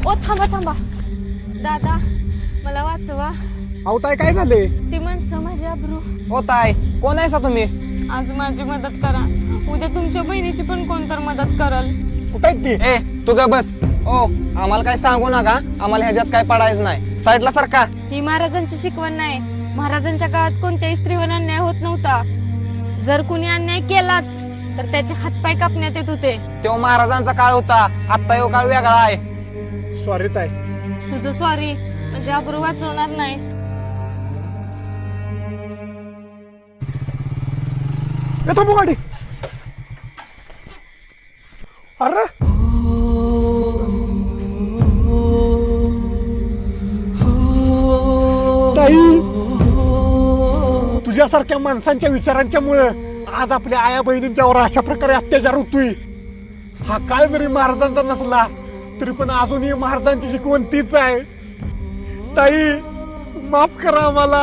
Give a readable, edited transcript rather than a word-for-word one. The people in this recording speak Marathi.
ओ थांबा थांबा दादा, मला वाचवा. अहो ताई काय झाले? ती माणसं माझी अब्रू. ओ ताई, कोण आहे सा तुम्ही? आज माझी मदत करा, उद्या तुमच्या बहिणीची पण कोणतर मदत करल. कुठे आहेत ती? ए तू ग बस. ओ आम्हाला काय सांगू नका, आम्हाला ह्याच्यात काय पडायचं नाही. साईडला सारखा. ही महाराजांची शिकवण नाही. महाराजांच्या काळात कोणत्याही स्त्रीवर अन्याय होत नव्हता. जर कुणी अन्याय केलाच तर त्याचे हातपाय कापण्यात येत होते. तेव्हा महाराजांचा काळ होता, आता यो काळ वेगळा आहे. सॉरी ताई. तुझं सॉरी म्हणजे अब्रू वाचवणार नाही. येतो मग गाडी. अरे ताई, तुझ्यासारख्या माणसांच्या विचारांच्या मुळे आज आपल्या आया बहिणींच्यावर अशा प्रकारे अत्याचार होतोय. हा काळ जरी महाराजांचा नसला तरी पण अजूनही महाराजांची शिकवण तीच आहे. ताई माफ करा आम्हाला.